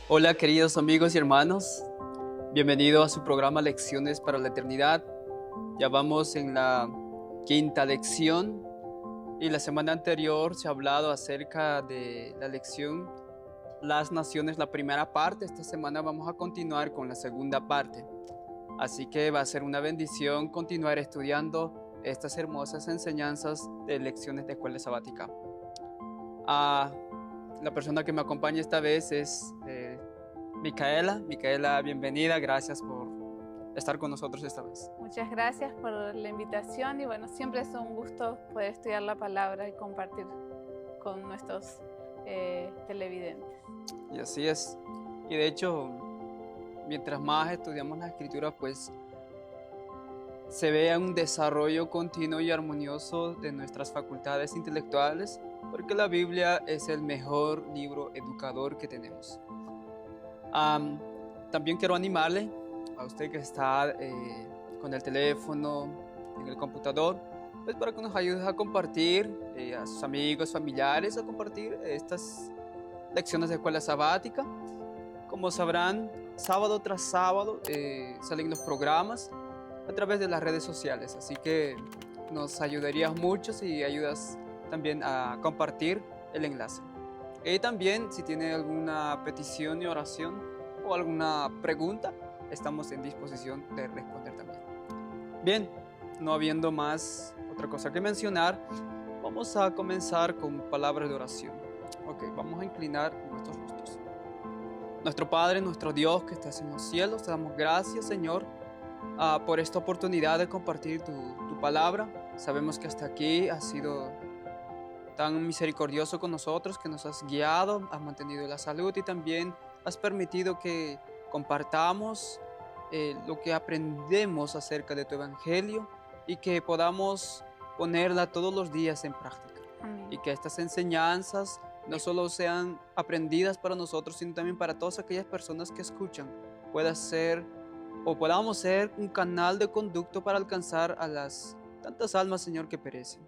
Hola queridos amigos y hermanos, bienvenidos a su programa Lecciones para la Eternidad. Ya vamos en la quinta lección y la semana anterior se ha hablado acerca de la lección Las Naciones, la primera parte. Esta semana vamos a continuar con la segunda parte, así que va a ser una bendición continuar estudiando estas hermosas enseñanzas de lecciones de escuela sabática. La persona que me acompaña esta vez es Micaela. Micaela, bienvenida, gracias por estar con nosotros esta vez. Muchas gracias por la invitación y bueno, siempre es un gusto poder estudiar la palabra y compartir con nuestros televidentes. Y así es. Y de hecho, mientras más estudiamos la escritura, pues se vea un desarrollo continuo y armonioso de nuestras facultades intelectuales, porque la Biblia es el mejor libro educador que tenemos. También quiero animarle a usted que está con el teléfono, en el computador, pues para que nos ayude a compartir a sus amigos, familiares, a compartir estas lecciones de escuela sabática. Como sabrán, sábado tras sábado salen los programas a través de las redes sociales, así que nos ayudarías mucho si ayudas también a compartir el enlace. Y también si tiene alguna petición y oración o alguna pregunta, estamos en disposición de responder también. Bien, no habiendo más otra cosa que mencionar, vamos a comenzar con palabras de oración. Ok, vamos a inclinar nuestros rostros. Nuestro Padre, nuestro Dios que estás en los cielos, te damos gracias, Señor, por esta oportunidad de compartir tu palabra. Sabemos que hasta aquí has sido tan misericordioso con nosotros, que nos has guiado, has mantenido la salud y también has permitido que compartamos lo que aprendemos acerca de tu evangelio y que podamos ponerla todos los días en práctica. Amén. Y que estas enseñanzas no solo sean aprendidas para nosotros, sino también para todas aquellas personas que escuchan, podamos ser un canal de conducto para alcanzar a las tantas almas, Señor, que perecen.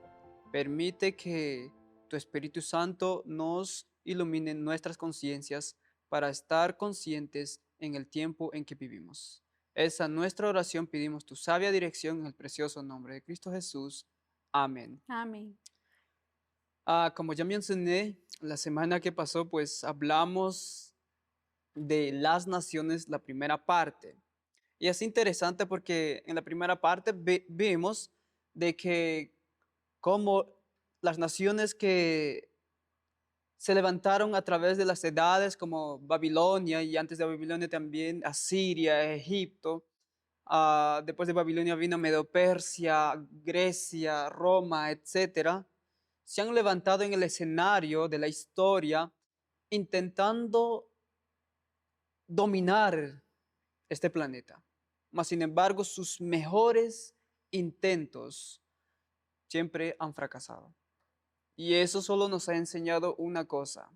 Permite que tu Espíritu Santo nos ilumine nuestras conciencias para estar conscientes en el tiempo en que vivimos. Esa nuestra oración pedimos tu sabia dirección en el precioso nombre de Cristo Jesús. Amén. Amén. Como ya mencioné, la semana que pasó, pues hablamos de las naciones, la primera parte. Y es interesante porque en la primera parte vimos de que como las naciones que se levantaron a través de las edades, como Babilonia, y antes de Babilonia también Asiria, Egipto. Después de Babilonia vino Medo-Persia, Grecia, Roma, etcétera. Se han levantado en el escenario de la historia intentando dominar este planeta. Mas, sin embargo, sus mejores intentos siempre han fracasado. Y eso solo nos ha enseñado una cosa,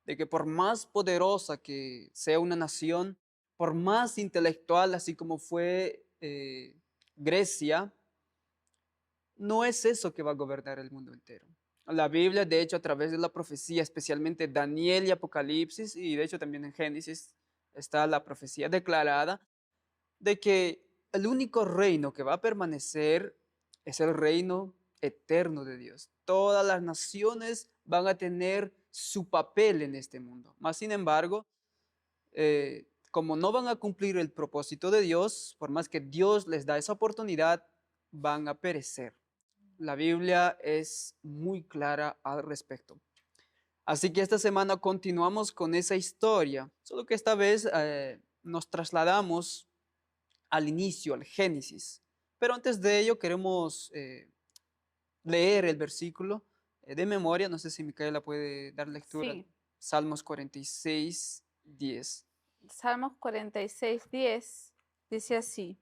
de que por más poderosa que sea una nación, por más intelectual, así como fue Grecia, no es eso que va a gobernar el mundo entero. La Biblia, de hecho, a través de la profecía, especialmente Daniel y Apocalipsis, y de hecho también en Génesis está la profecía declarada, de que el único reino que va a permanecer es el reino eterno de Dios. Todas las naciones van a tener su papel en este mundo. Más sin embargo, como no van a cumplir el propósito de Dios, por más que Dios les da esa oportunidad, van a perecer. La Biblia es muy clara al respecto. Así que esta semana continuamos con esa historia, solo que esta vez nos trasladamos al inicio, al Génesis. Pero antes de ello queremos leer el versículo de memoria. No sé si Micaela puede dar lectura. Sí. Salmos 46, 10. Salmos 46, 10 dice así: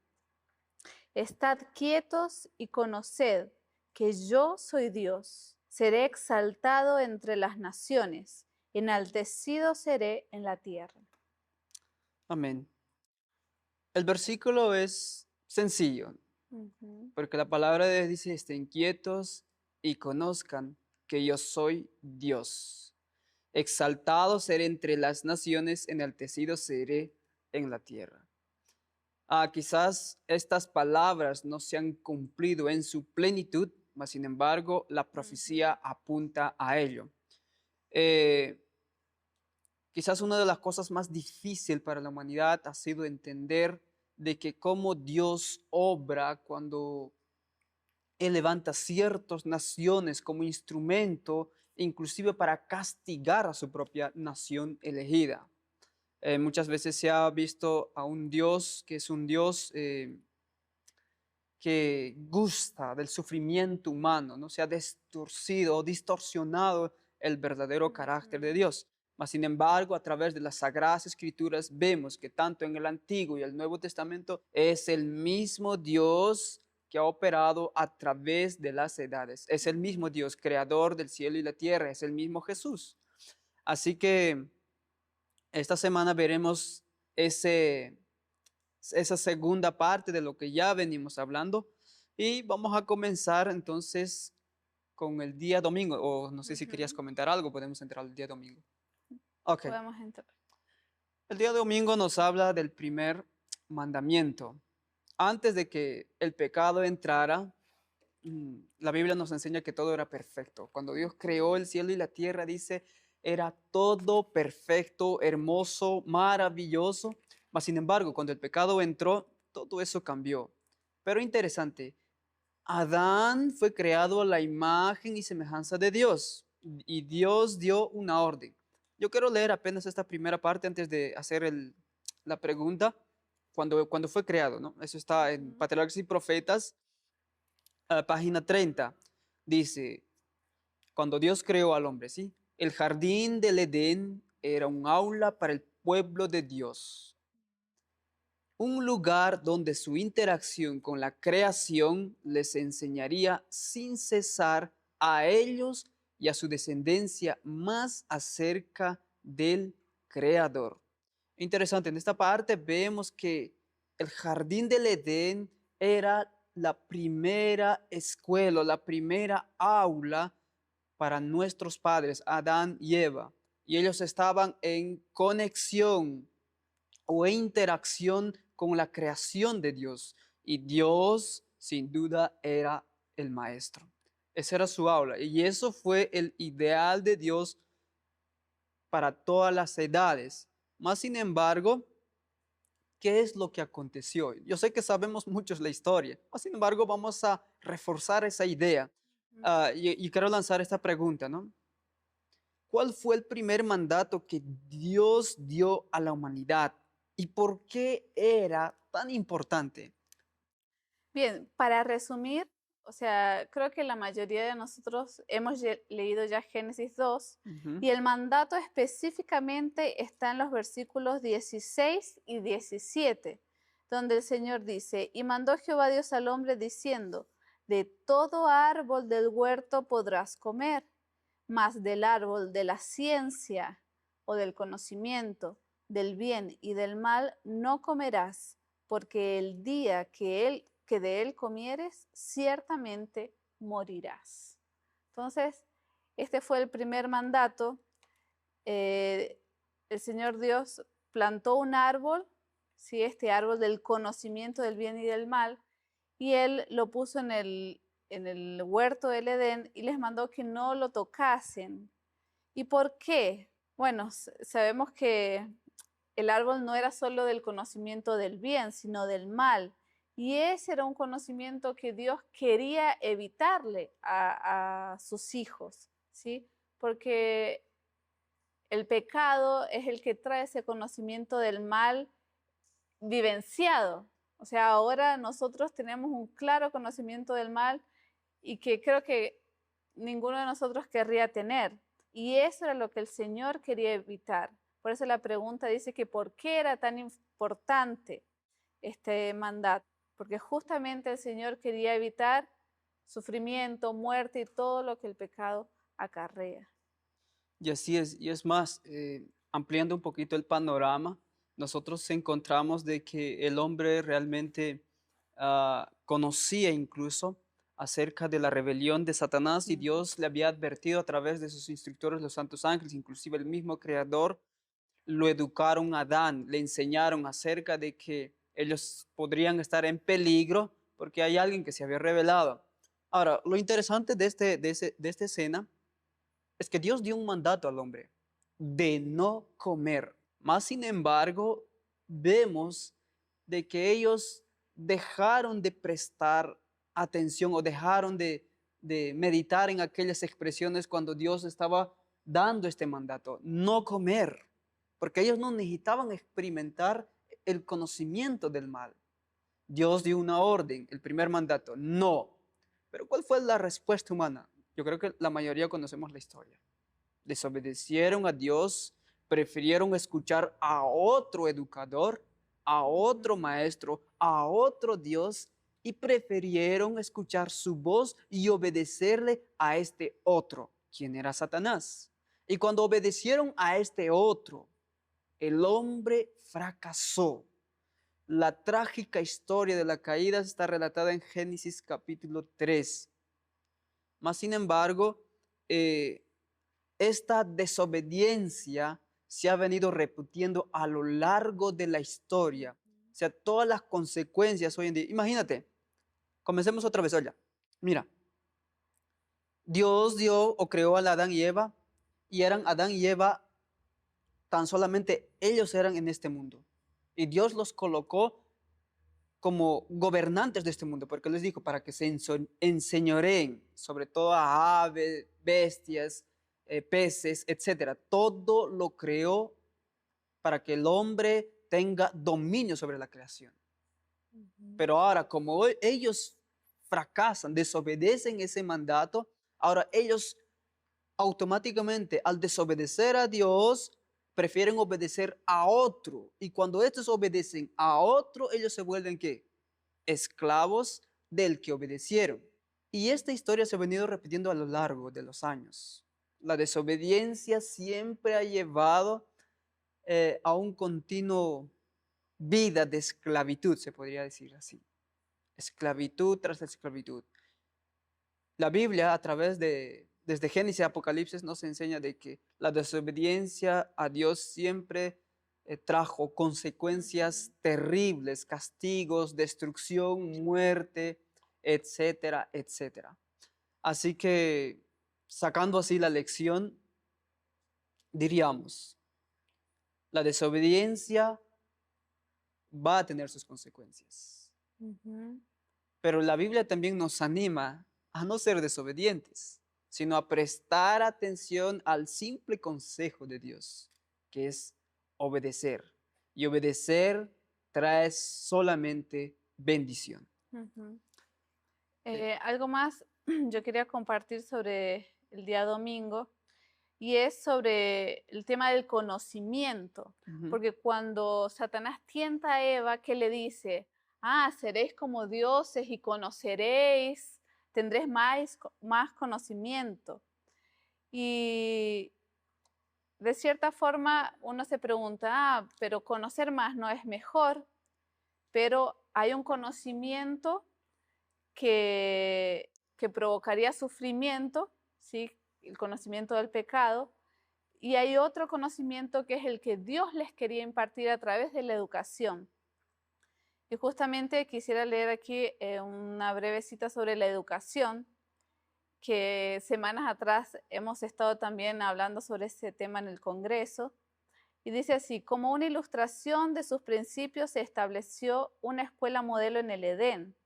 Estad quietos y conoced que yo soy Dios. Seré exaltado entre las naciones, enaltecido seré en la tierra. Amén. El versículo es sencillo, porque la palabra de Dios dice: estén quietos y conozcan que yo soy Dios. Exaltado seré entre las naciones, enaltecido seré en la tierra. Quizás estas palabras no se han cumplido en su plenitud, mas sin embargo la profecía apunta a ello. Eh, Quizás una de las cosas más difíciles para la humanidad ha sido entender de que cómo Dios obra cuando Él levanta ciertas naciones como instrumento, inclusive para castigar a su propia nación elegida. Muchas veces se ha visto a un Dios que es un Dios que gusta del sufrimiento humano, no se ha distorcido o distorsionado el verdadero carácter de Dios. Mas, sin embargo, a través de las Sagradas Escrituras vemos que tanto en el Antiguo y el Nuevo Testamento es el mismo Dios que ha operado a través de las edades. Es el mismo Dios, creador del cielo y la tierra, es el mismo Jesús. Así que esta semana veremos esa segunda parte de lo que ya venimos hablando y vamos a comenzar entonces con el día domingo, o no sé si querías comentar algo, podemos entrar al día domingo. Ok, Podemos entrar. el día domingo nos habla del primer mandamiento. Antes de que el pecado entrara, la Biblia nos enseña que todo era perfecto. Cuando Dios creó el cielo y la tierra, dice, era todo perfecto, hermoso, maravilloso. Mas, sin embargo, cuando el pecado entró, todo eso cambió. Pero interesante, Adán fue creado a la imagen y semejanza de Dios y Dios dio una orden. Yo quiero leer apenas esta primera parte antes de hacer la pregunta. Cuando fue creado, ¿no? Eso está en Patriarcas y Profetas, página 30. Dice, cuando Dios creó al hombre, ¿sí? El jardín del Edén era un aula para el pueblo de Dios, un lugar donde su interacción con la creación les enseñaría sin cesar a ellos y a su descendencia más acerca del Creador. Interesante, en esta parte vemos que el jardín del Edén era la primera escuela, la primera aula para nuestros padres, Adán y Eva. Y ellos estaban en conexión o interacción con la creación de Dios. Y Dios, sin duda, era el maestro. Esa era su aula. Y eso fue el ideal de Dios para todas las edades. Más sin embargo, ¿qué es lo que aconteció? Yo sé que sabemos muchos la historia. Más sin embargo, vamos a reforzar esa idea. Y quiero lanzar esta pregunta, ¿no? ¿Cuál fue el primer mandato que Dios dio a la humanidad y por qué era tan importante? Bien, para resumir, o sea, creo que la mayoría de nosotros hemos leído ya Génesis 2 Ujú. y el mandato específicamente está en los versículos 16 y 17, donde el Señor dice, y mandó Jehová Dios al hombre diciendo, de todo árbol del huerto podrás comer, mas del árbol de la ciencia o del conocimiento, del bien y del mal no comerás, porque el día que de él comieres, ciertamente morirás. Entonces, este fue el primer mandato. El Señor Dios plantó un árbol, ¿sí? Este árbol del conocimiento del bien y del mal, y Él lo puso en el huerto del Edén y les mandó que no lo tocasen. ¿Y por qué? Bueno, sabemos que el árbol no era solo del conocimiento del bien, sino del mal. Y ese era un conocimiento que Dios quería evitarle a sus hijos, ¿sí? Porque el pecado es el que trae ese conocimiento del mal vivenciado. O sea, ahora nosotros tenemos un claro conocimiento del mal y que creo que ninguno de nosotros querría tener. Y eso era lo que el Señor quería evitar. Por eso la pregunta dice que ¿por qué era tan importante este mandato? Porque justamente el Señor quería evitar sufrimiento, muerte y todo lo que el pecado acarrea. Y así es, y es más, ampliando un poquito el panorama, nosotros encontramos de que el hombre realmente conocía incluso acerca de la rebelión de Satanás y Dios le había advertido a través de sus instructores, los santos ángeles, inclusive el mismo Creador, lo educaron a Adán, le enseñaron acerca de que ellos podrían estar en peligro porque hay alguien que se había revelado. Ahora, lo interesante de esta escena es que Dios dio un mandato al hombre de no comer. Más sin embargo, vemos de que ellos dejaron de prestar atención o dejaron de meditar en aquellas expresiones cuando Dios estaba dando este mandato, no comer, porque ellos no necesitaban experimentar el conocimiento del mal. Dios dio una orden, el primer mandato, no. Pero ¿cuál fue la respuesta humana? Yo creo que la mayoría conocemos la historia. Desobedecieron a Dios, prefirieron escuchar a otro educador, a otro maestro, a otro Dios, y prefirieron escuchar su voz y obedecerle a este otro, quien era Satanás. Y cuando obedecieron a este otro, el hombre fracasó. La trágica historia de la caída está relatada en Génesis capítulo 3. Mas, sin embargo, esta desobediencia se ha venido repitiendo a lo largo de la historia. O sea, todas las consecuencias hoy en día. Imagínate, comencemos otra vez, oye. Mira, Dios dio o creó a Adán y Eva, y eran Adán y Eva, tan solamente ellos eran en este mundo. Y Dios los colocó como gobernantes de este mundo, porque les dijo, para que se enseñoreen sobre todo a aves, bestias, peces, etcétera. Todo lo creó para que el hombre tenga dominio sobre la creación. Pero ahora, como ellos fracasan, desobedecen ese mandato, ahora ellos automáticamente, al desobedecer a Dios, prefieren obedecer a otro. Y cuando estos obedecen a otro, ellos se vuelven ¿qué? Esclavos del que obedecieron. Y esta historia se ha venido repitiendo a lo largo de los años. La desobediencia siempre ha llevado a un continuo vida de esclavitud, se podría decir así. Esclavitud tras esclavitud. La Biblia, desde Génesis a Apocalipsis, nos enseña de que la desobediencia a Dios siempre trajo consecuencias terribles, castigos, destrucción, muerte, etcétera, etcétera. Así que, sacando así la lección, diríamos, la desobediencia va a tener sus consecuencias. Pero la Biblia también nos anima a no ser desobedientes, sino a prestar atención al simple consejo de Dios, que es obedecer. Y obedecer trae solamente bendición. Algo más yo quería compartir sobre el día domingo, y es sobre el tema del conocimiento, porque cuando Satanás tienta a Eva, ¿qué le dice? Seréis como dioses y conoceréis, tendréis más conocimiento. Y de cierta forma uno se pregunta, pero conocer más no es mejor, pero hay un conocimiento que provocaría sufrimiento, ¿sí? El conocimiento del pecado, y hay otro conocimiento que es el que Dios les quería impartir a través de la educación. Y justamente quisiera leer aquí una breve cita sobre la educación, que semanas atrás hemos estado también hablando sobre ese tema en el Congreso, y dice así: como una ilustración de sus principios se estableció una escuela modelo en el Edén,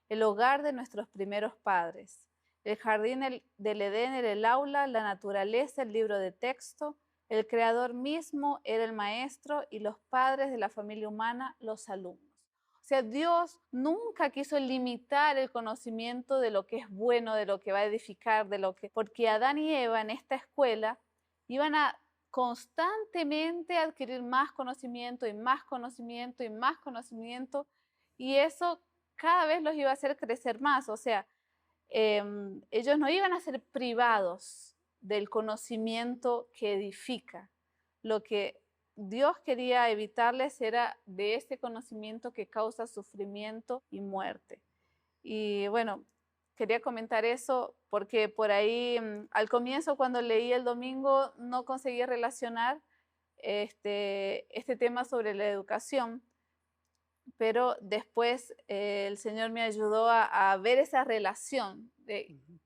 el hogar de nuestros primeros padres. El jardín del Edén era el aula, la naturaleza, el libro de texto, el creador mismo era el maestro y los padres de la familia humana, los alumnos. O sea, Dios nunca quiso limitar el conocimiento de lo que es bueno, de lo que va a edificar, porque Adán y Eva en esta escuela iban a constantemente adquirir más conocimiento y más conocimiento y más conocimiento, y eso cada vez los iba a hacer crecer más. O sea, ellos no iban a ser privados del conocimiento que edifica. Lo que Dios quería evitarles era de ese conocimiento que causa sufrimiento y muerte. Y bueno, quería comentar eso porque por ahí al comienzo cuando leí el domingo no conseguí relacionar este tema sobre la educación, pero después el Señor me ayudó a ver esa relación de Ujú.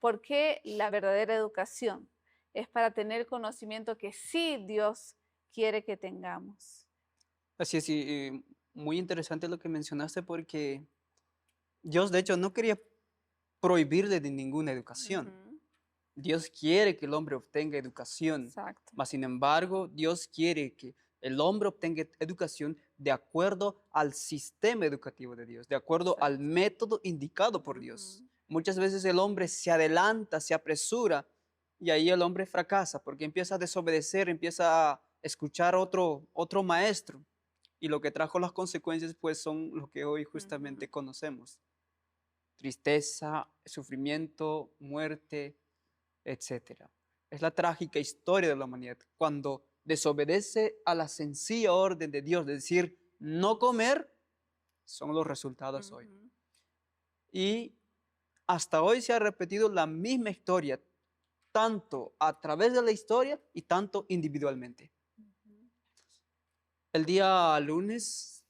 por qué la verdadera educación es para tener conocimiento que sí Dios quiere que tengamos. Así es, y muy interesante lo que mencionaste porque Dios de hecho no quería prohibirle de ninguna educación. Ujú, Dios quiere que el hombre obtenga educación, exacto. mas sin embargo, Dios quiere que el hombre obtenga educación de acuerdo al sistema educativo de Dios, de acuerdo al Exacto. método indicado por Dios. Ujú, Muchas veces el hombre se adelanta, se apresura y ahí el hombre fracasa porque empieza a desobedecer, empieza a escuchar otro maestro y lo que trajo las consecuencias pues son lo que hoy ujú, justamente conocemos. Tristeza, sufrimiento, muerte, etcétera. Es la trágica historia de la humanidad cuando desobedece a la sencilla orden de Dios de decir no comer, son los resultados hoy. ujú, Y hasta hoy se ha repetido la misma historia, tanto a través de la historia y tanto individualmente. ujú. El día lunes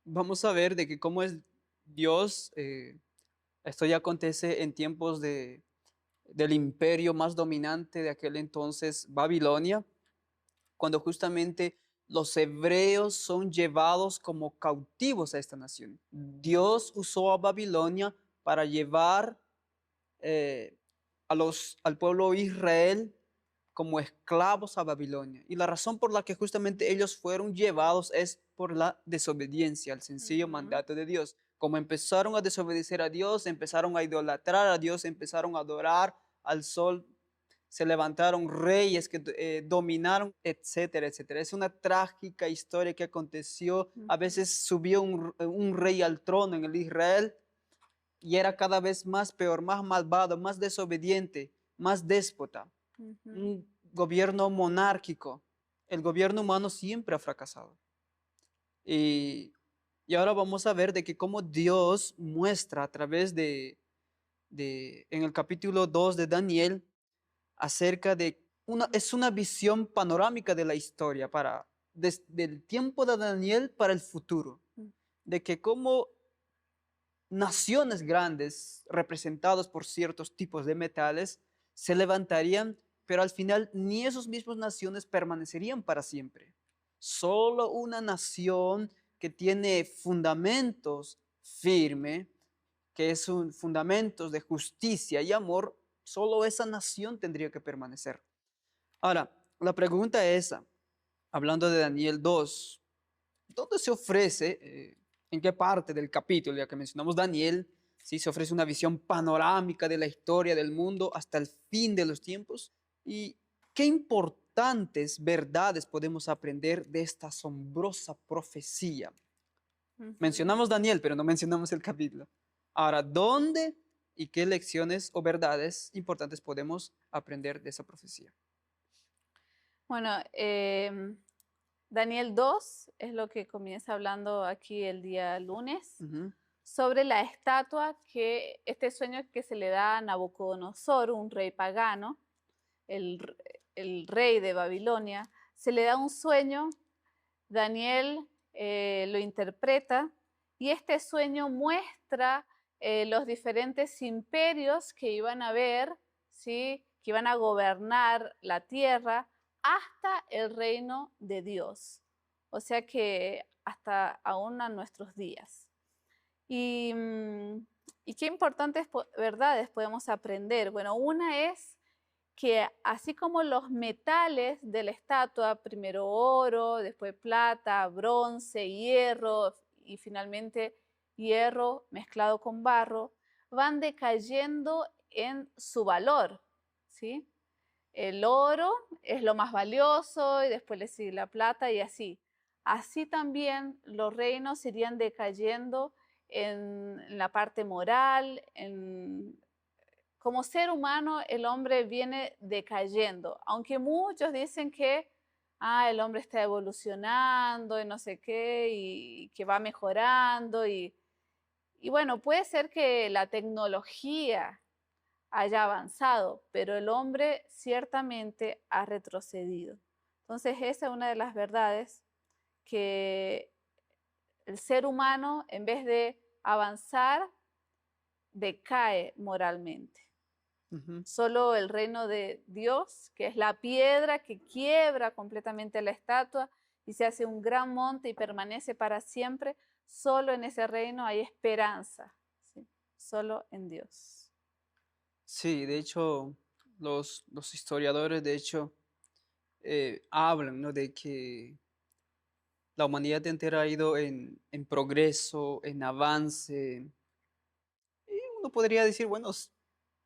vamos a ver de que cómo es Dios, esto ya acontece en tiempos del imperio más dominante de aquel entonces, Babilonia, cuando justamente los hebreos son llevados como cautivos a esta nación. Dios usó a Babilonia para llevar eh, al pueblo Israel como esclavos a Babilonia. Y la razón por la que justamente ellos fueron llevados es por la desobediencia al sencillo Ujú, mandato de Dios. Como empezaron a desobedecer a Dios, empezaron a idolatrar a Dios, empezaron a adorar al sol, se levantaron reyes que dominaron, etcétera, etcétera. Es una trágica historia que aconteció. A ujú, veces subió un rey al trono en el Israel y era cada vez más peor, más malvado, más desobediente, más déspota. ujú. Un gobierno monárquico. El gobierno humano siempre ha fracasado. Y, y ahora vamos a ver de que cómo Dios muestra a través en el capítulo 2 de Daniel, acerca de es una visión panorámica de la historia desde el tiempo de Daniel para el futuro, de que como naciones grandes representadas por ciertos tipos de metales se levantarían, pero al final ni esos mismos naciones permanecerían para siempre. Solo una nación que tiene fundamentos firmes, que es un fundamentos de justicia y amor, solo esa nación tendría que permanecer. Ahora, la pregunta es esa, hablando de Daniel 2, ¿dónde se ofrece, en qué parte del capítulo, ya que mencionamos Daniel, sí, se ofrece una visión panorámica de la historia del mundo hasta el fin de los tiempos? ¿Y qué importantes verdades podemos aprender de esta asombrosa profecía? Ujú. Mencionamos Daniel, pero no mencionamos el capítulo. Ahora, ¿dónde y qué lecciones o verdades importantes podemos aprender de esa profecía? Bueno, Daniel 2 es lo que comienza hablando aquí el día lunes Ujú, sobre la estatua este sueño que se le da a Nabucodonosor, un rey pagano, el rey de Babilonia, se le da un sueño, Daniel lo interpreta y este sueño muestra los diferentes imperios que iban a haber, ¿sí? Que iban a gobernar la tierra hasta el reino de Dios. O sea que hasta aún a nuestros días. Y, y qué importantes verdades podemos aprender. Bueno, una es que así como los metales de la estatua, primero oro, después plata, bronce, hierro y finalmente hierro mezclado con barro, van decayendo en su valor, ¿sí? El oro es lo más valioso y después le sigue la plata y así. Así también los reinos irían decayendo en la parte moral, como ser humano el hombre viene decayendo, aunque muchos dicen que el hombre está evolucionando y no sé qué, y que va mejorando, Y bueno, puede ser que la tecnología haya avanzado, pero el hombre ciertamente ha retrocedido. Entonces, esa es una de las verdades, que el ser humano, en vez de avanzar, decae moralmente. Ujú. Solo el reino de Dios, que es la piedra que quiebra completamente la estatua y se hace un gran monte y permanece para siempre, solo en ese reino hay esperanza, ¿sí? Solo en Dios. Sí, de hecho, los historiadores, de hecho, hablan, ¿no? De que la humanidad entera ha ido en progreso, en avance. Y uno podría decir, bueno,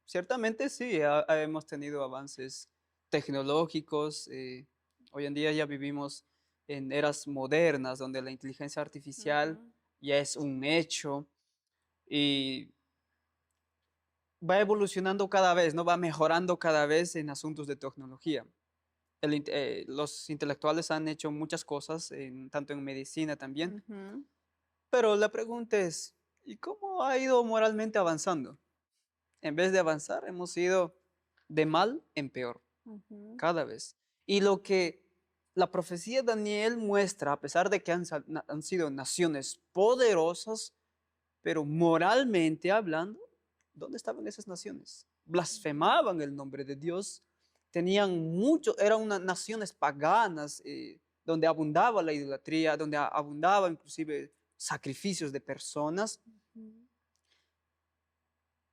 ciertamente sí, hemos tenido avances tecnológicos. Hoy en día ya vivimos en eras modernas donde la inteligencia artificial Ujú, ya es un hecho y va evolucionando cada vez, ¿no? Va mejorando cada vez en asuntos de tecnología. Los intelectuales han hecho muchas cosas, tanto en medicina también, ujú, pero la pregunta es, ¿y cómo ha ido moralmente avanzando? En vez de avanzar, hemos ido de mal en peor, ujú, cada vez. Y lo que la profecía de Daniel muestra, a pesar de que han sido naciones poderosas, pero moralmente hablando, ¿dónde estaban esas naciones? ujú, Blasfemaban el nombre de Dios, tenían mucho, eran unas naciones paganas, donde abundaba la idolatría, donde abundaba inclusive sacrificios de personas, ujú,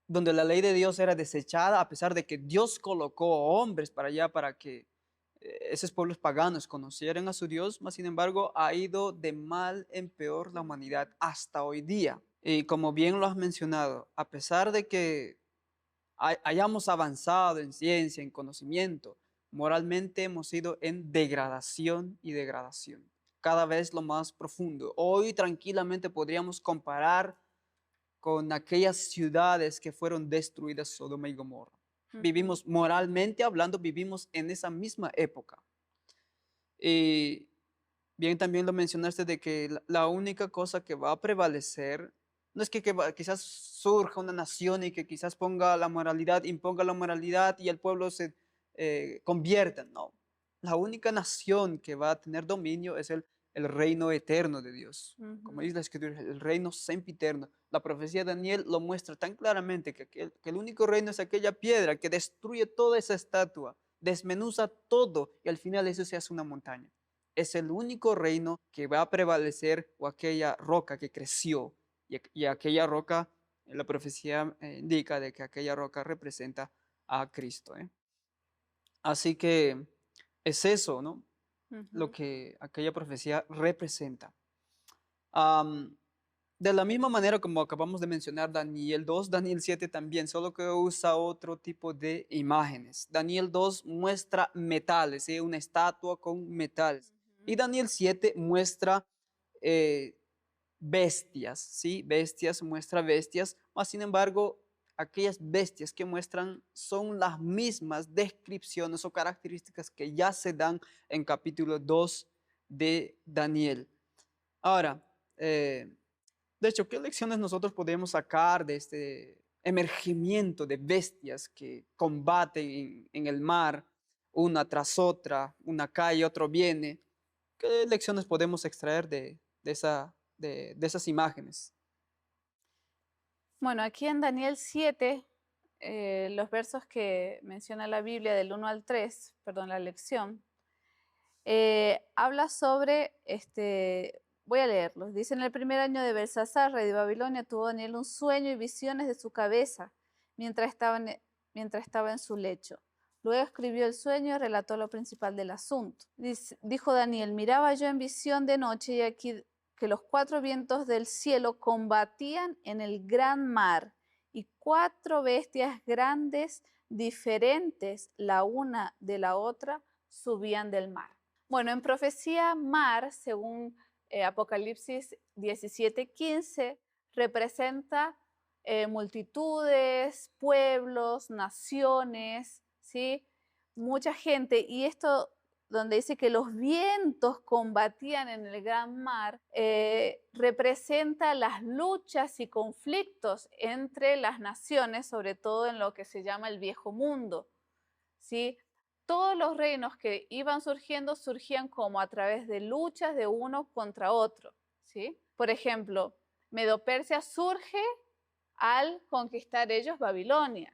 donde la ley de Dios era desechada, a pesar de que Dios colocó hombres para allá para que esos pueblos paganos conocieran a su Dios, mas sin embargo ha ido de mal en peor la humanidad hasta hoy día. Y como bien lo has mencionado, a pesar de que hayamos avanzado en ciencia, en conocimiento, moralmente hemos ido en degradación y degradación, cada vez lo más profundo. Hoy tranquilamente podríamos comparar con aquellas ciudades que fueron destruidas, Sodoma y Gomorra. ujú, Vivimos, moralmente hablando, vivimos en esa misma época. Y bien también lo mencionaste de que la única cosa que va a prevalecer no es quizás surja una nación y que quizás ponga la moralidad, imponga la moralidad y el pueblo se convierta. No, la única nación que va a tener dominio es el reino eterno de Dios. Como ujú, dice la escritura, el reino sempiterno. La profecía de Daniel lo muestra tan claramente que el único reino es aquella piedra que destruye toda esa estatua, desmenuza todo y al final eso se hace una montaña. Es el único reino que va a prevalecer, o aquella roca que creció. Y aquella roca, la profecía indica de que aquella roca representa a Cristo. Así que es eso, ¿no? Lo ujú. que aquella profecía representa. Am, de la misma manera como acabamos de mencionar Daniel 2, Daniel 7 también, solo que usa otro tipo de imágenes. Daniel 2 muestra metales, ¿sí? Una estatua con metales. Y Daniel 7 muestra eh, bestias, ¿sí? Bestias, muestra bestias, mas sin embargo, aquellas bestias que muestran son las mismas descripciones o características que ya se dan en capítulo 2 de Daniel. Ahora, eh, de hecho, ¿qué lecciones nosotros podemos sacar de este emergimiento de bestias que combaten en el mar, una tras otra, una cae, otro viene? ¿Qué lecciones podemos extraer de esas imágenes? Bueno, aquí en Daniel 7, los versos que menciona la Biblia del 1 al 3, perdón, la lección, habla sobre, voy a leerlos. Dice: en el primer año de Belsasar, rey de Babilonia, tuvo Daniel un sueño y visiones de su cabeza mientras mientras estaba en su lecho. Luego escribió el sueño y relató lo principal del asunto. Dijo Daniel: miraba yo en visión de noche y aquí que los cuatro vientos del cielo combatían en el gran mar y cuatro bestias grandes, diferentes la una de la otra, subían del mar. Bueno, en profecía, mar, según Apocalipsis 17:15, representa multitudes, pueblos, naciones, ¿sí? Mucha gente. Y esto donde dice que los vientos combatían en el gran mar, representa las luchas y conflictos entre las naciones, sobre todo en lo que se llama el viejo mundo, ¿sí? Todos los reinos que iban surgiendo surgían como a través de luchas de uno contra otro, ¿sí? Por ejemplo, Medo-Persia surge al conquistar ellos Babilonia.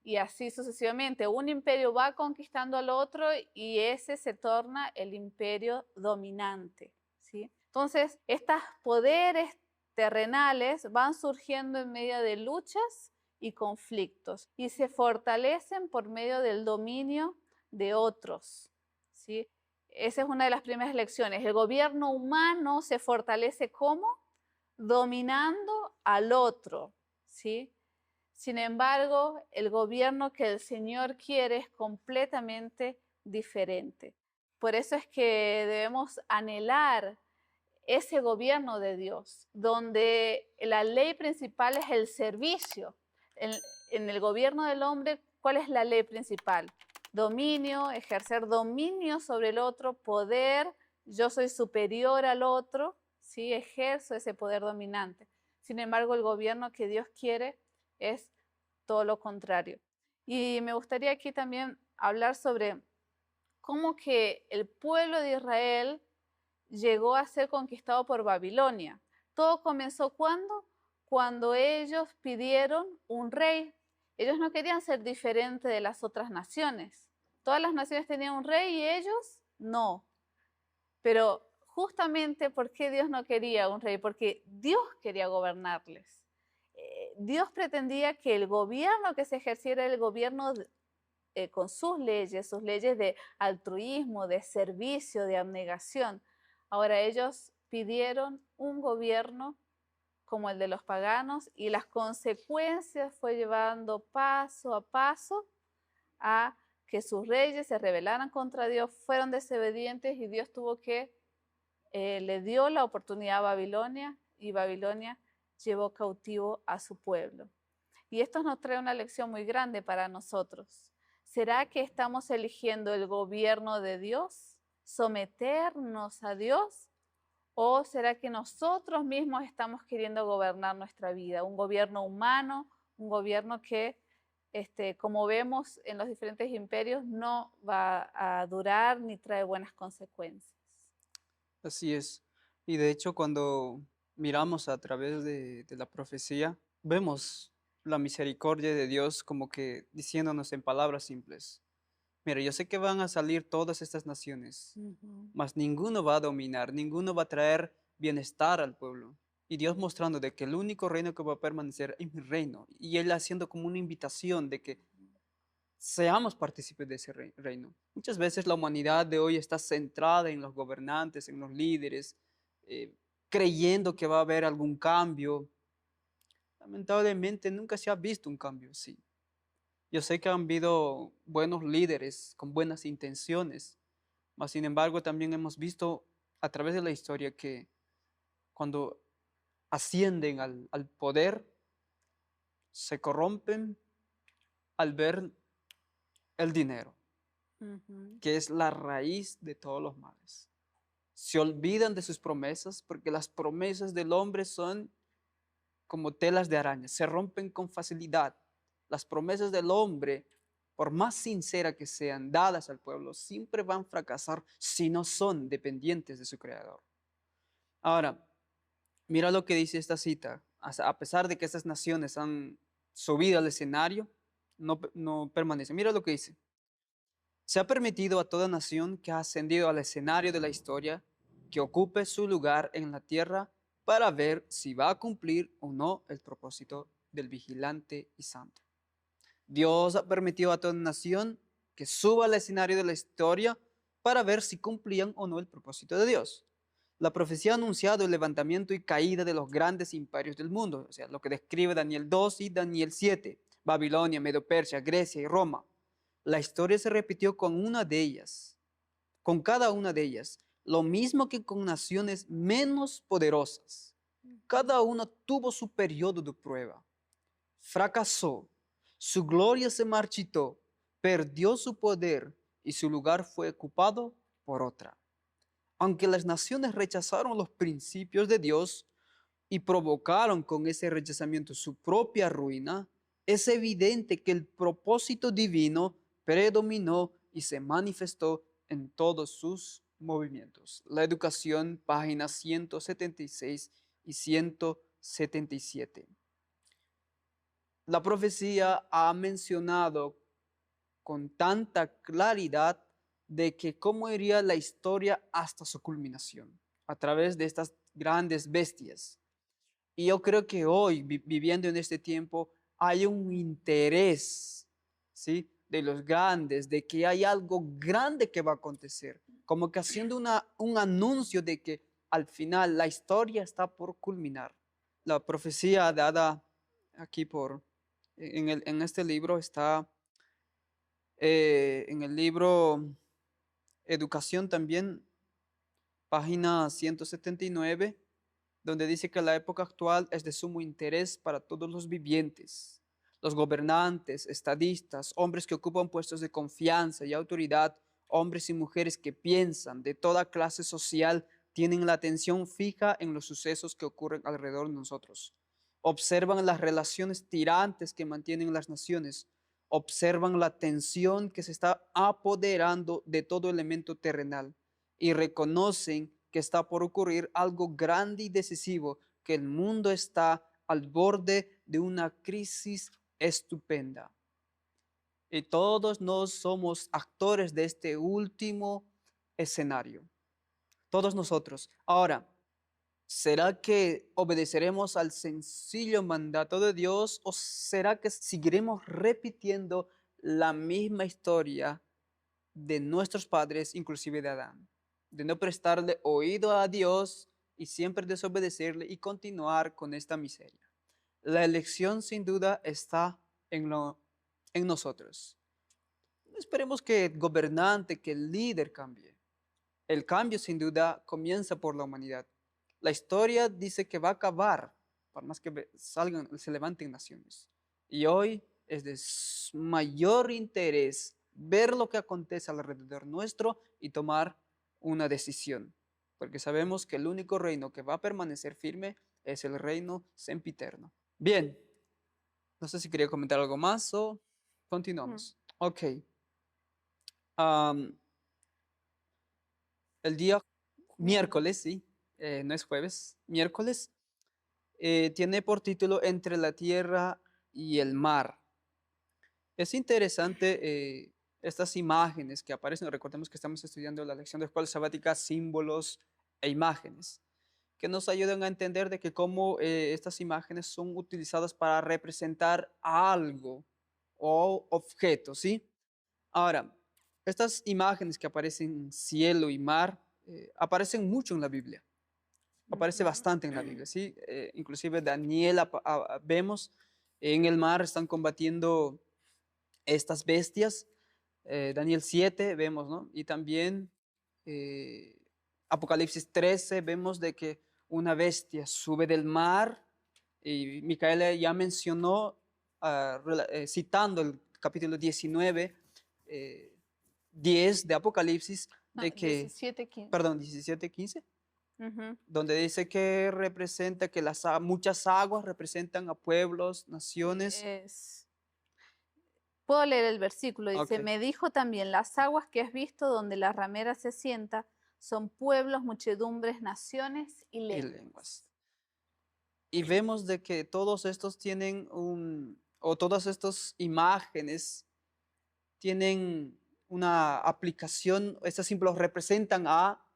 Y así sucesivamente, un imperio va conquistando al otro y ese se torna el imperio dominante, ¿sí? Entonces, estos poderes terrenales van surgiendo en medio de luchas y conflictos y se fortalecen por medio del dominio de otros, ¿sí? Esa es una de las primeras lecciones. El gobierno humano se fortalece ¿cómo? Dominando al otro, ¿sí? Sin embargo, el gobierno que el Señor quiere es completamente diferente. Por eso es que debemos anhelar ese gobierno de Dios, donde la ley principal es el servicio. En el gobierno del hombre, ¿cuál es la ley principal? Dominio, ejercer dominio sobre el otro, poder, yo soy superior al otro, ¿sí? Ejerzo ese poder dominante. Sin embargo, el gobierno que Dios quiere es todo lo contrario. Y me gustaría aquí también hablar sobre cómo que el pueblo de Israel llegó a ser conquistado por Babilonia. Todo comenzó ¿cuándo? Cuando ellos pidieron un rey. Ellos no querían ser diferentes de las otras naciones. Todas las naciones tenían un rey y ellos no. Pero justamente, ¿por qué Dios no quería un rey? Porque Dios quería gobernarles. Dios pretendía que el gobierno que se ejerciera era el gobierno con sus leyes de altruismo, de servicio, de abnegación. Ahora ellos pidieron un gobierno como el de los paganos y las consecuencias fue llevando paso a paso a que sus reyes se rebelaran contra Dios, fueron desobedientes y Dios tuvo que, le dio la oportunidad a Babilonia y Babilonia llevó cautivo a su pueblo. Y esto nos trae una lección muy grande para nosotros. ¿Será que estamos eligiendo el gobierno de Dios? ¿Someternos a Dios? ¿O será que nosotros mismos estamos queriendo gobernar nuestra vida? Un gobierno humano, un gobierno que, como vemos en los diferentes imperios, no va a durar ni trae buenas consecuencias. Así es. Y de hecho, cuando miramos a través de la profecía, vemos la misericordia de Dios como que diciéndonos en palabras simples: mira, yo sé que van a salir todas estas naciones, mas ninguno va a dominar, ninguno va a traer bienestar al pueblo. Y Dios mostrando de que el único reino que va a permanecer es mi reino. Y Él haciendo como una invitación de que seamos partícipes de ese reino. Muchas veces la humanidad de hoy está centrada en los gobernantes, en los líderes, creyendo que va a haber algún cambio. Lamentablemente nunca se ha visto un cambio así. Yo sé que han habido buenos líderes con buenas intenciones, mas sin embargo también hemos visto a través de la historia que cuando ascienden al poder, se corrompen al ver el dinero, que es la raíz de todos los males. Se olvidan de sus promesas porque las promesas del hombre son como telas de araña, se rompen con facilidad. Las promesas del hombre, por más sinceras que sean dadas al pueblo, siempre van a fracasar si no son dependientes de su creador. Ahora, mira lo que dice esta cita. A pesar de que estas naciones han subido al escenario, no permanecen. Mira lo que dice. Se ha permitido a toda nación que ha ascendido al escenario de la historia que ocupe su lugar en la tierra para ver si va a cumplir o no el propósito del vigilante y santo. Dios ha permitido a toda nación que suba al escenario de la historia para ver si cumplían o no el propósito de Dios. La profecía ha anunciado el levantamiento y caída de los grandes imperios del mundo, o sea, lo que describe Daniel 2 y Daniel 7, Babilonia, Medo-Persia, Grecia y Roma. La historia se repitió con una de ellas, con cada una de ellas, lo mismo que con naciones menos poderosas. Cada una tuvo su periodo de prueba. Fracasó, su gloria se marchitó, perdió su poder y su lugar fue ocupado por otra. Aunque las naciones rechazaron los principios de Dios y provocaron con ese rechazamiento su propia ruina, es evidente que el propósito divino predominó y se manifestó en todos sus movimientos. La educación, páginas 176 y 177. La profecía ha mencionado con tanta claridad de que cómo iría la historia hasta su culminación, a través de estas grandes bestias. Y yo creo que hoy, viviendo en este tiempo, hay un interés, ¿sí?, de los grandes, de que hay algo grande que va a acontecer, como que haciendo un anuncio de que al final la historia está por culminar. La profecía dada aquí en este libro está en el libro Educación también, página 179, donde dice que la época actual es de sumo interés para todos los vivientes, los gobernantes, estadistas, hombres que ocupan puestos de confianza y autoridad, hombres y mujeres que piensan de toda clase social, tienen la atención fija en los sucesos que ocurren alrededor de nosotros. Observan las relaciones tirantes que mantienen las naciones, observan la tensión que se está apoderando de todo elemento terrenal y reconocen que está por ocurrir algo grande y decisivo, que el mundo está al borde de una crisis estupenda. Y todos nos somos actores de este último escenario. Todos nosotros. Ahora, ¿será que obedeceremos al sencillo mandato de Dios o será que seguiremos repitiendo la misma historia de nuestros padres, inclusive de Adán? De no prestarle oído a Dios y siempre desobedecerle y continuar con esta miseria. La elección sin duda está en nosotros. No esperemos que el gobernante, que el líder cambie. El cambio sin duda comienza por la humanidad. La historia dice que va a acabar, por más que se levanten naciones. Y hoy es de mayor interés ver lo que acontece alrededor nuestro y tomar una decisión. Porque sabemos que el único reino que va a permanecer firme es el reino sempiterno. Bien, no sé si quería comentar algo más o continuamos. Ok. El día miércoles, sí, no es jueves, miércoles, tiene por título Entre la tierra y el mar. Es interesante estas imágenes que aparecen. Recordemos que estamos estudiando la lección de escuela sabática, símbolos e imágenes, que nos ayudan a entender de que cómo estas imágenes son utilizadas para representar algo o objeto, ¿sí? Ahora, estas imágenes que aparecen cielo y mar aparecen mucho en la Biblia. Aparece bastante en la Biblia, ¿sí? Inclusive Daniel vemos en el mar están combatiendo estas bestias. Daniel 7 vemos, ¿no? Y también Apocalipsis 13 vemos de que una bestia sube del mar y Micaela ya mencionó, citando el capítulo 19, 10 de Apocalipsis, de que, 17:15. perdón, 17:15, Ujú. donde dice que representa que muchas aguas representan a pueblos, naciones. Puedo leer el versículo, dice, Ok. me dijo también, las aguas que has visto donde la ramera se sienta son pueblos, muchedumbres, naciones y Y lenguas. lenguas. Y vemos de que todos estos o todas estas imágenes tienen una aplicación. Estos símbolos representan a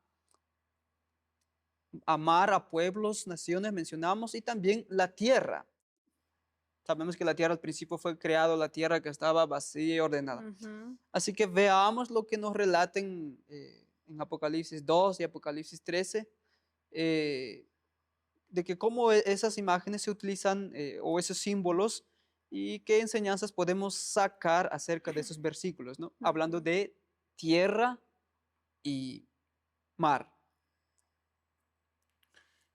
amar a pueblos, naciones, mencionamos, y también la tierra. Sabemos que la tierra al principio fue creada, la tierra que estaba vacía y ordenada. Ujú. Así que veamos lo que nos relaten en Apocalipsis 2 y Apocalipsis 13, de que cómo esas imágenes se utilizan o esos símbolos y qué enseñanzas podemos sacar acerca de esos versículos, ¿no? Hablando de tierra y mar.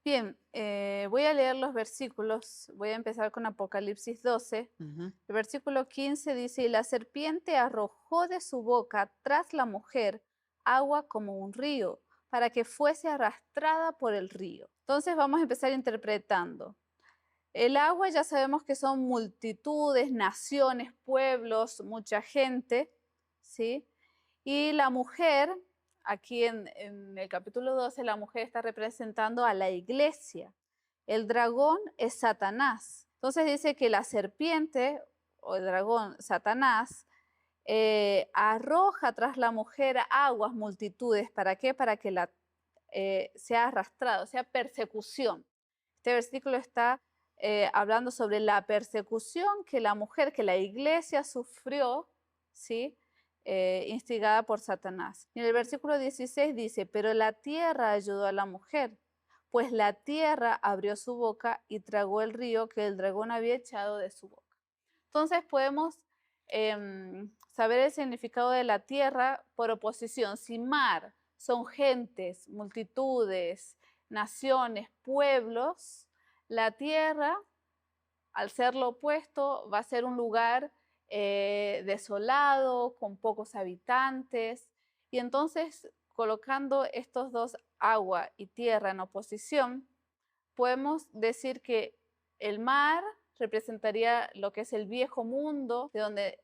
Bien, voy a leer los versículos. Voy a empezar con Apocalipsis 12. Ujú. El versículo 15 dice, y la serpiente arrojó de su boca tras la mujer agua como un río, para que fuese arrastrada por el río. Entonces vamos a empezar interpretando. El agua ya sabemos que son multitudes, naciones, pueblos, mucha gente, ¿sí? Y la mujer, aquí en el capítulo 12, la mujer está representando a la iglesia. El dragón es Satanás. Entonces dice que la serpiente o el dragón, Satanás, arroja tras la mujer aguas, multitudes. ¿Para qué? Para que sea arrastrado, sea persecución. Este versículo está hablando sobre la persecución que la mujer, que la iglesia sufrió, ¿sí? Instigada por Satanás. Y en el versículo 16 dice, pero la tierra ayudó a la mujer, pues la tierra abrió su boca y tragó el río que el dragón había echado de su boca. Entonces podemos saber el significado de la tierra por oposición. Si mar son gentes, multitudes, naciones, pueblos, la tierra, al ser lo opuesto, va a ser un lugar desolado, con pocos habitantes. Y entonces, colocando estos dos, agua y tierra, en oposición, podemos decir que el mar representaría lo que es el viejo mundo, de donde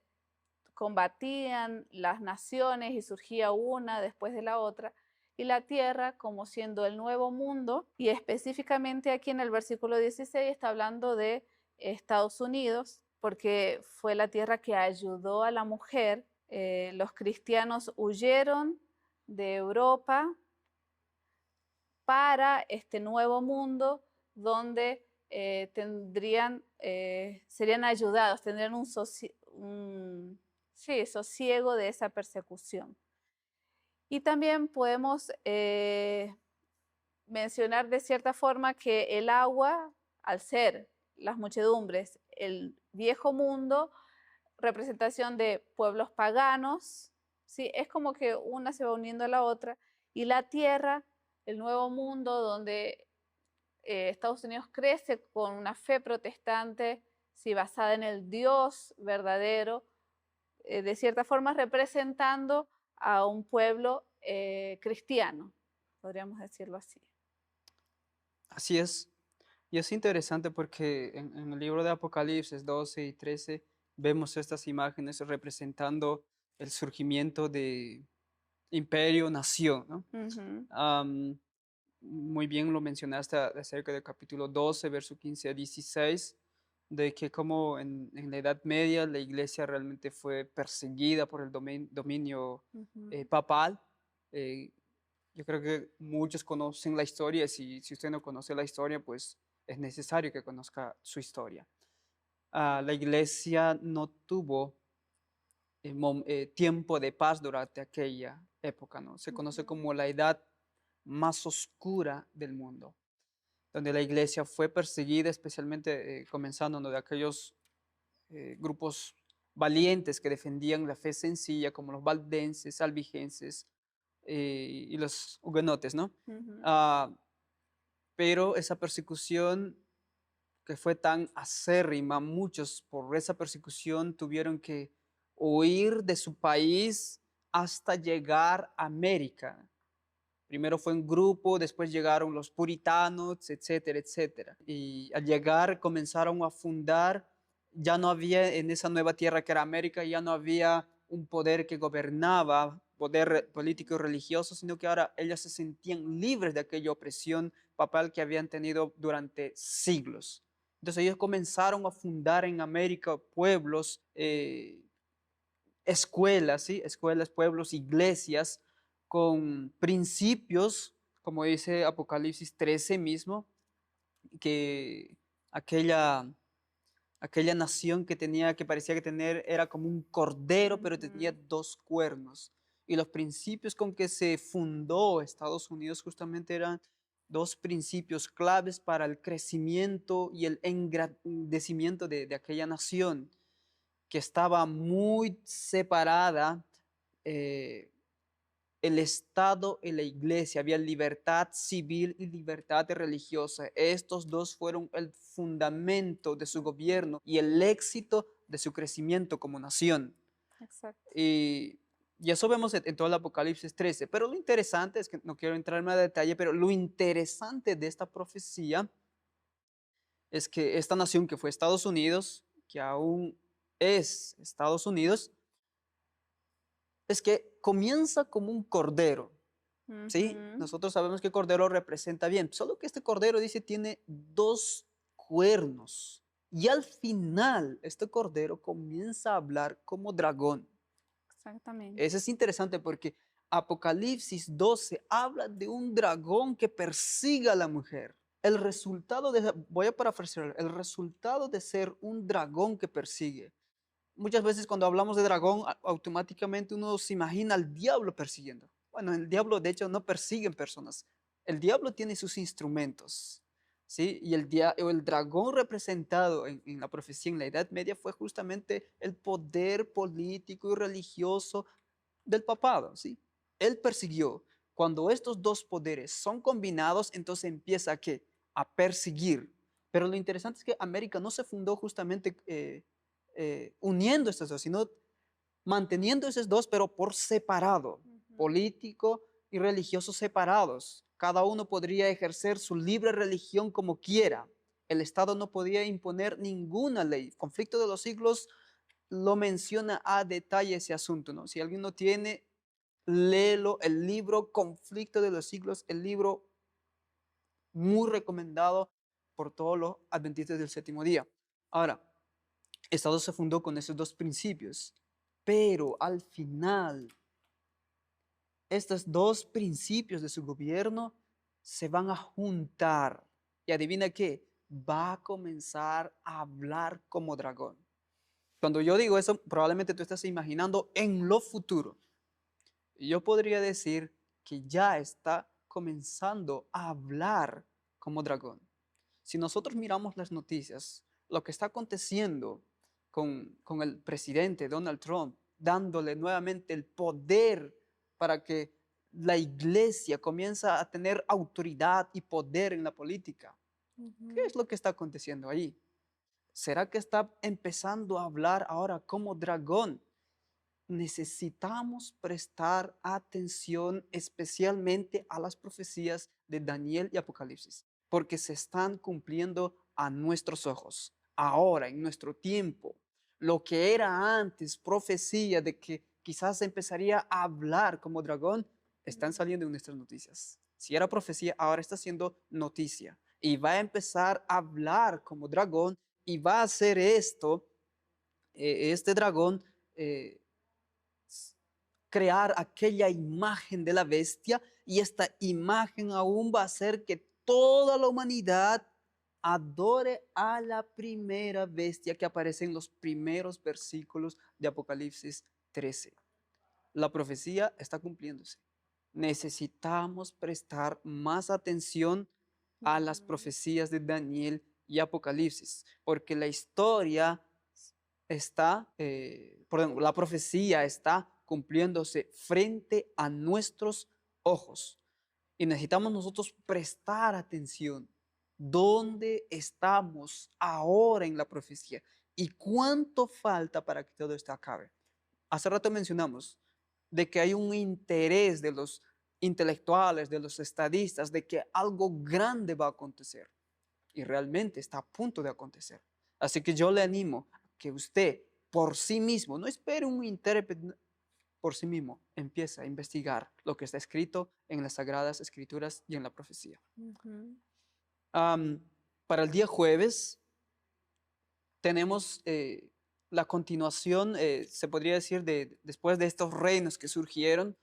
combatían las naciones y surgía una después de la otra, y la tierra como siendo el nuevo mundo, y específicamente aquí en el versículo 16 está hablando de Estados Unidos, porque fue la tierra que ayudó a la mujer. Los cristianos huyeron de Europa para este nuevo mundo donde serían ayudados, tendrían un sosiego de esa persecución. Y también podemos mencionar de cierta forma que el agua, al ser las muchedumbres, el viejo mundo, representación de pueblos paganos, ¿sí? Es como que una se va uniendo a la otra, y la tierra, el nuevo mundo donde Estados Unidos crece con una fe protestante, ¿sí? Basada en el Dios verdadero, de cierta forma representando a un pueblo cristiano, podríamos decirlo así. Así es. Y es interesante porque en el libro de Apocalipsis 12 y 13 vemos estas imágenes representando el surgimiento de imperio, nación, ¿no? Muy bien lo mencionaste acerca del capítulo 12, verso 15 a 16, de que como en la Edad Media la iglesia realmente fue perseguida por el dominio papal. Eh, yo creo que muchos conocen la historia. Si usted no conoce la historia, pues es necesario que conozca su historia. La iglesia no tuvo tiempo de paz durante aquella época, ¿no? Se conoce como la edad más oscura del mundo, donde la iglesia fue perseguida, especialmente comenzando, ¿no?, de aquellos grupos valientes que defendían la fe sencilla, como los valdenses, albigenses y los hugonotes, ¿no? Pero esa persecución que fue tan acérrima, muchos por esa persecución tuvieron que huir de su país hasta llegar a América. Primero fue un grupo, después llegaron los puritanos, etcétera, etcétera. Y al llegar comenzaron a fundar, ya no había en esa nueva tierra que era América, ya no había un poder que gobernaba, poder político y religioso, sino que ahora ellas se sentían libres de aquella opresión papal que habían tenido durante siglos. Entonces ellos comenzaron a fundar en América pueblos, escuelas, ¿sí? Escuelas, pueblos, iglesias, con principios, como dice Apocalipsis 13 mismo, que aquella nación que parecía que tener, era como un cordero, pero tenía dos cuernos. Y los principios con que se fundó Estados Unidos justamente eran dos principios claves para el crecimiento y el engrandecimiento de aquella nación, que estaba muy separada, el Estado y la iglesia. Había libertad civil y libertad religiosa. Estos dos fueron el fundamento de su gobierno y el éxito de su crecimiento como nación. Exacto. Y Y eso vemos en todo el Apocalipsis 13. Pero lo interesante es que no quiero entrar en más detalle, pero lo interesante de esta profecía es que esta nación que fue Estados Unidos, que aún es Estados Unidos, es que comienza como un cordero, ¿sí? Ujú. Nosotros sabemos que cordero representa bien, solo que este cordero dice tiene dos cuernos. Y al final, este cordero comienza a hablar como dragón. Exactamente. Eso es interesante porque Apocalipsis 12 habla de un dragón que persiga a la mujer. El resultado de, voy a parafrasear, el resultado de ser un dragón que persigue. Muchas veces cuando hablamos de dragón, automáticamente uno se imagina al diablo persiguiendo. Bueno, el diablo de hecho no persigue personas. El diablo tiene sus instrumentos, ¿sí? Y el dragón representado en la profecía en la Edad Media fue justamente el poder político y religioso del papado, ¿sí? Él persiguió. Cuando estos dos poderes son combinados, entonces empieza ¿qué? A perseguir. Pero lo interesante es que América no se fundó justamente uniendo estos dos, sino manteniendo esos dos, pero por separado, Ujú. político y religioso separados. Cada uno podría ejercer su libre religión como quiera. El Estado no podía imponer ninguna ley. Conflicto de los siglos lo menciona a detalle ese asunto, ¿no? Si alguien no tiene, léelo, el libro Conflicto de los siglos, el libro muy recomendado por todos los adventistas del séptimo día. Ahora, Estado se fundó con esos dos principios, pero al final, estos dos principios de su gobierno se van a juntar. Y adivina qué, va a comenzar a hablar como dragón. Cuando yo digo eso, probablemente tú estás imaginando en lo futuro. Yo podría decir que ya está comenzando a hablar como dragón. Si nosotros miramos las noticias, lo que está aconteciendo con el presidente Donald Trump, dándole nuevamente el poder para que la iglesia comience a tener autoridad y poder en la política. ¿Qué Ujú. es lo que está aconteciendo ahí? ¿Será que está empezando a hablar ahora como dragón? Necesitamos prestar atención especialmente a las profecías de Daniel y Apocalipsis, porque se están cumpliendo a nuestros ojos, ahora, en nuestro tiempo. Lo que era antes profecía de que quizás empezaría a hablar como dragón, están saliendo en nuestras noticias. Si era profecía, ahora está siendo noticia. Y va a empezar a hablar como dragón y va a hacer esto, este dragón, eh, crear aquella imagen de la bestia y esta imagen aún va a hacer que toda la humanidad adore a la primera bestia que aparece en los primeros versículos de Apocalipsis 13. La profecía está cumpliéndose. Necesitamos prestar más atención a las Ujú. profecías de Daniel y Apocalipsis, porque la historia está, perdón, la profecía está cumpliéndose frente a nuestros ojos. Y necesitamos nosotros prestar atención. ¿Dónde estamos ahora en la profecía? ¿Y cuánto falta para que todo esto acabe? Hace rato mencionamos de que hay un interés de los intelectuales, de los estadistas, de que algo grande va a acontecer. Y realmente está a punto de acontecer. Así que yo le animo a que usted por sí mismo, no espere un intérprete, por sí mismo, empiece a investigar lo que está escrito en las Sagradas Escrituras y en la profecía. Ujú. Am, para el día jueves tenemos la continuación, se podría decir, después de estos reinos que surgieron,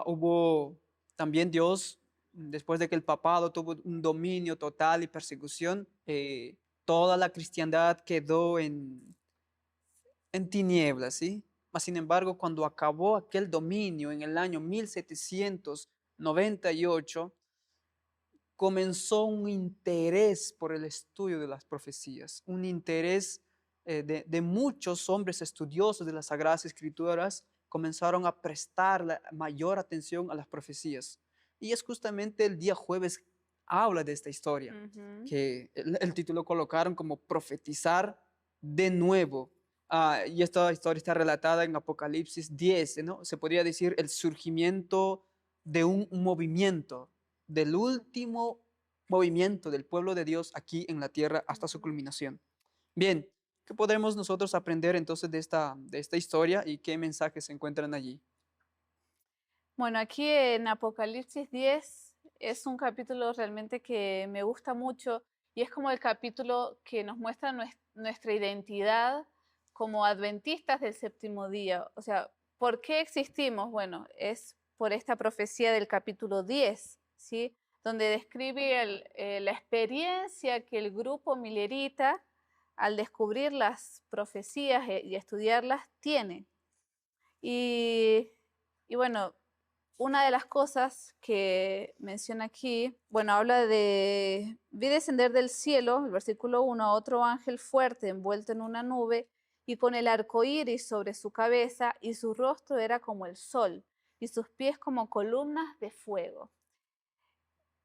hubo también Dios, después de que el papado tuvo un dominio total y persecución, toda la cristiandad quedó en tinieblas, ¿sí? Mas, sin embargo, cuando acabó aquel dominio en el año 1798, comenzó un interés por el estudio de las profecías, un interés de muchos hombres estudiosos de las Sagradas Escrituras comenzaron a prestar la mayor atención a las profecías. Y es justamente el día jueves habla de esta historia, Ujú. que el título colocaron como profetizar de nuevo. Y esta historia está relatada en Apocalipsis 10, ¿no? Se podría decir el surgimiento de un movimiento, del último movimiento del pueblo de Dios aquí en la tierra hasta su culminación. Bien, ¿qué podemos nosotros aprender entonces de esta historia y qué mensajes se encuentran allí? Bueno, aquí en Apocalipsis 10 es un capítulo realmente que me gusta mucho y es como el capítulo que nos muestra nuestra identidad como adventistas del séptimo día. O sea, ¿por qué existimos? Bueno, es por esta profecía del capítulo 10, ¿sí? Donde describe la experiencia que el grupo milerita, al descubrir las profecías y estudiarlas, tiene. Y, y bueno, una de las cosas que menciona aquí, bueno, habla de, vi descender del cielo, el versículo 1, a otro ángel fuerte envuelto en una nube y con el arco iris sobre su cabeza, y su rostro era como el sol, y sus pies como columnas de fuego.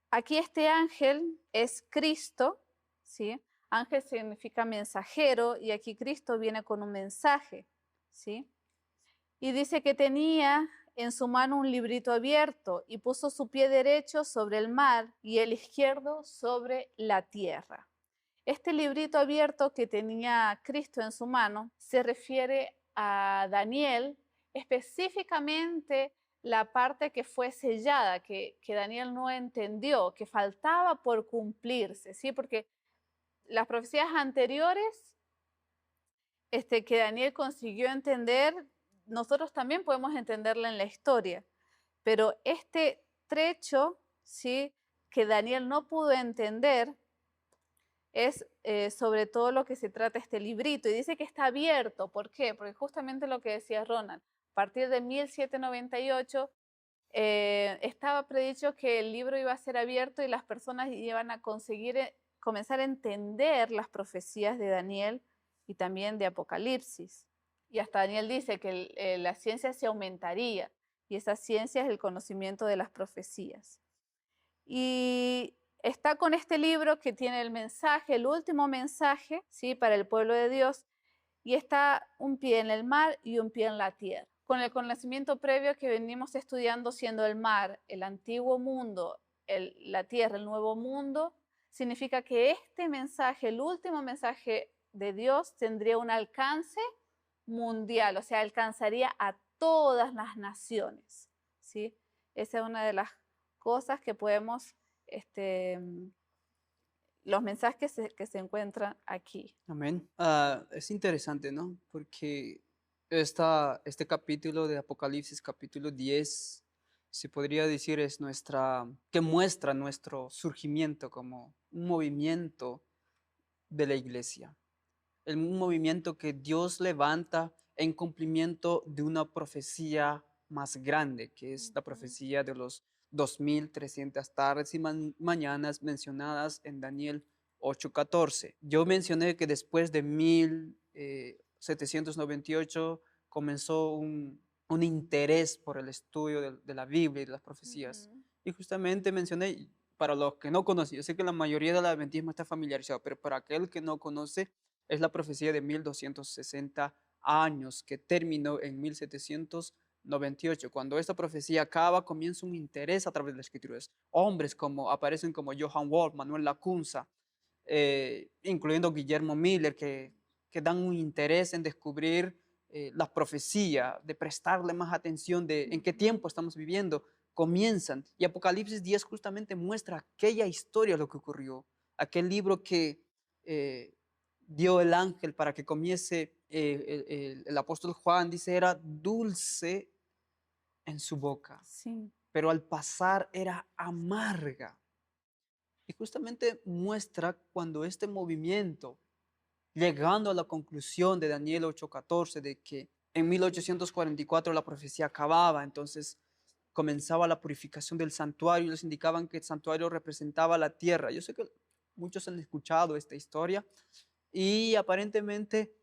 Aquí este ángel es Cristo, ¿sí? Ángel significa mensajero, y aquí Cristo viene con un mensaje, ¿sí? Y dice que tenía en su mano un librito abierto y puso su pie derecho sobre el mar y el izquierdo sobre la tierra. Este librito abierto que tenía Cristo en su mano se refiere a Daniel, específicamente la parte que fue sellada, que Daniel no entendió, que faltaba por cumplirse, ¿sí? Porque las profecías anteriores que Daniel consiguió entender, nosotros también podemos entenderla en la historia, pero este trecho, ¿sí?, que Daniel no pudo entender es sobre todo lo que se trata este librito, y dice que está abierto. ¿Por qué? Porque justamente lo que decía Ronald, a partir de 1798 estaba predicho que el libro iba a ser abierto y las personas iban a conseguir comenzar a entender las profecías de Daniel y también de Apocalipsis. Y hasta Daniel dice que la ciencia se aumentaría, y esa ciencia es el conocimiento de las profecías. Y está con este libro que tiene el mensaje, el último mensaje, ¿sí?, para el pueblo de Dios, y está un pie en el mar y un pie en la tierra. Con el conocimiento previo que venimos estudiando, siendo el mar el antiguo mundo, la tierra el nuevo mundo, significa que este mensaje, el último mensaje de Dios, tendría un alcance mundial, o sea, alcanzaría a todas las naciones, ¿sí? Esa es una de las cosas que podemos, los mensajes que se encuentran aquí. Amén. Es interesante, ¿no? Porque este capítulo de Apocalipsis, capítulo 10, se podría decir es que muestra nuestro surgimiento como un movimiento de la iglesia. Un movimiento que Dios levanta en cumplimiento de una profecía más grande, que es la profecía de los 2300 tardes y mañanas mencionadas en Daniel 8:14. Yo mencioné que después de 1798 comenzó un interés por el estudio de la Biblia y de las profecías. Y justamente mencioné, para los que no conocen, yo sé que la mayoría del adventismo está familiarizado, pero para aquel que no conoce, es la profecía de 1260 años que terminó en 1798. Cuando esta profecía acaba, comienza un interés a través de las escrituras. Hombres aparecen como Johann Wolf, Manuel Lacunza, incluyendo Guillermo Miller, que dan un interés en descubrir la profecía, de prestarle más atención de en qué tiempo estamos viviendo. Comienzan, y Apocalipsis 10 justamente muestra aquella historia, lo que ocurrió, aquel libro que dio el ángel para que comience, el apóstol Juan dice, era dulce en su boca, Sí. pero al pasar era amarga. Y justamente muestra cuando este movimiento, llegando a la conclusión de Daniel 8:14, de que en 1844 la profecía acababa, entonces comenzaba la purificación del santuario, y les indicaban que el santuario representaba la tierra. Yo sé que muchos han escuchado esta historia, y aparentemente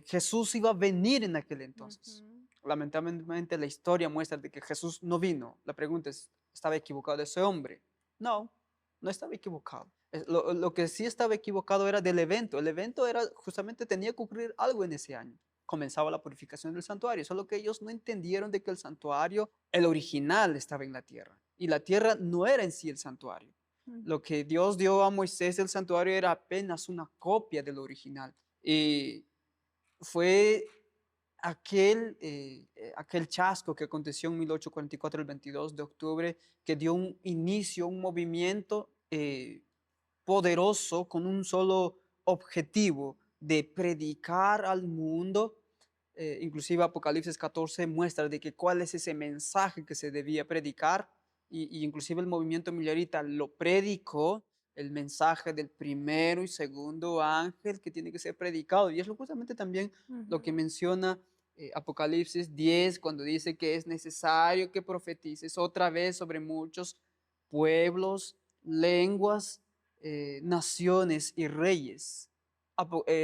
Jesús iba a venir en aquel entonces. Lamentablemente la historia muestra de que Jesús no vino. La pregunta es, ¿estaba equivocado ese hombre? No, no estaba equivocado. Lo que sí estaba equivocado era del evento. El evento era justamente tenía que ocurrir algo en ese año. Comenzaba la purificación del santuario, solo que ellos no entendieron de que el santuario, el original, estaba en la tierra. Y la tierra no era en sí el santuario. Lo que Dios dio a Moisés el santuario era apenas una copia del original. Y fue aquel chasco que aconteció en 1844, el 22 de octubre, que dio un inicio, un movimiento poderoso con un solo objetivo de predicar al mundo. Inclusive Apocalipsis 14 muestra de que cuál es ese mensaje que se debía predicar y inclusive el movimiento millerita lo predicó, el mensaje del primero y segundo ángel que tiene que ser predicado. Y es justamente también lo que menciona Apocalipsis 10 cuando dice que es necesario que profetices otra vez sobre muchos pueblos, lenguas, naciones y reyes.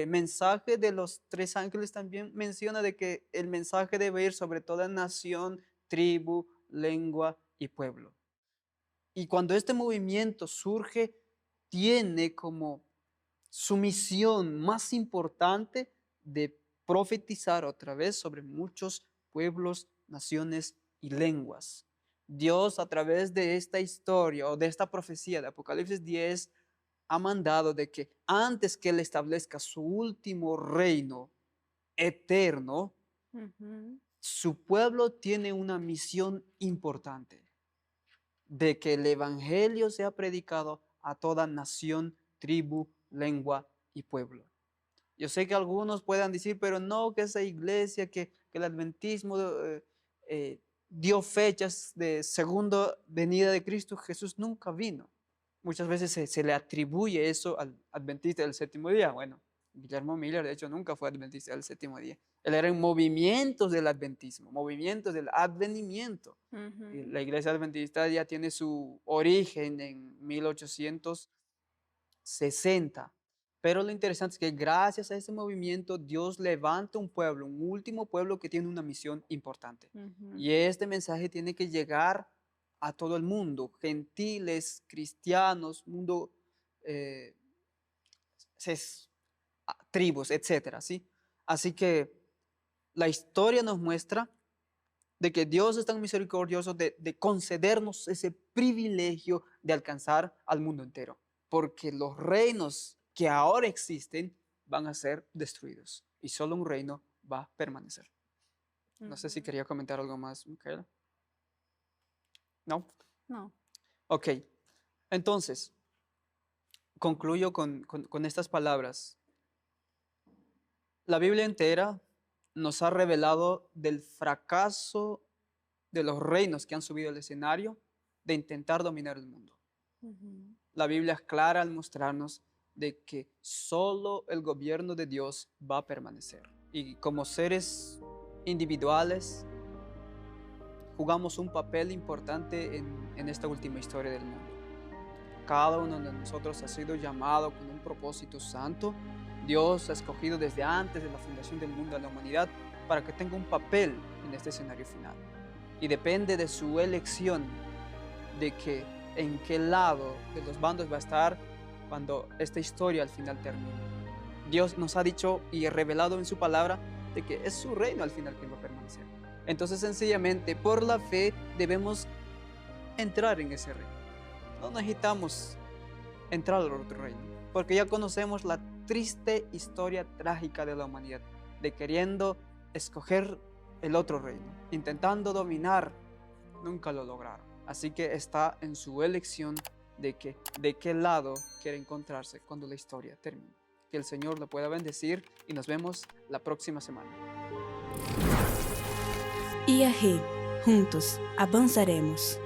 Mensaje de los tres ángeles también menciona de que el mensaje debe ir sobre toda nación, tribu, lengua y pueblo. Y cuando este movimiento surge, tiene como su misión más importante de profetizar otra vez sobre muchos pueblos, naciones y lenguas. Dios, a través de esta historia o de esta profecía de Apocalipsis 10, ha mandado de que antes que Él establezca su último reino eterno, su pueblo tiene una misión importante, de que el evangelio sea predicado a toda nación, tribu, lengua y pueblo. Yo sé que algunos puedan decir, pero no, que esa iglesia, que el adventismo dio fechas de segunda venida de Cristo. Jesús nunca vino. Muchas veces se le atribuye eso al adventista del séptimo día. Bueno, Guillermo Miller, de hecho, nunca fue adventista del séptimo día. Él era en movimientos del adventismo, movimientos del advenimiento. Y la iglesia adventista ya tiene su origen en 1860. Pero lo interesante es que gracias a ese movimiento Dios levanta un pueblo, un último pueblo que tiene una misión importante. Y este mensaje tiene que llegar a todo el mundo, gentiles, cristianos, mundo, tribus, etcétera, ¿sí? Así que la historia nos muestra de que Dios es tan misericordioso de concedernos ese privilegio de alcanzar al mundo entero, porque los reinos que ahora existen van a ser destruidos y solo un reino va a permanecer. No sé si quería comentar algo más, Micaela. ¿No? No. Ok, entonces, concluyo con estas palabras. La Biblia entera nos ha revelado del fracaso de los reinos que han subido al escenario de intentar dominar el mundo. La Biblia es clara al mostrarnos de que solo el gobierno de Dios va a permanecer. Y como seres individuales, jugamos un papel importante en esta última historia del mundo. Cada uno de nosotros ha sido llamado con un propósito santo. Dios ha escogido desde antes de la fundación del mundo a la humanidad para que tenga un papel en este escenario final. Y depende de su elección de que en qué lado de los bandos va a estar cuando esta historia al final termine. Dios nos ha dicho y revelado en su palabra de que es su reino al final que va a permanecer. Entonces, sencillamente, por la fe debemos entrar en ese reino. No necesitamos entrar al otro reino, porque ya conocemos la triste historia trágica de la humanidad, de queriendo escoger el otro reino, intentando dominar, nunca lo lograron. Así que está en su elección de qué lado quiere encontrarse cuando la historia termine. Que el Señor lo pueda bendecir y nos vemos la próxima semana. IAG, juntos avanzaremos.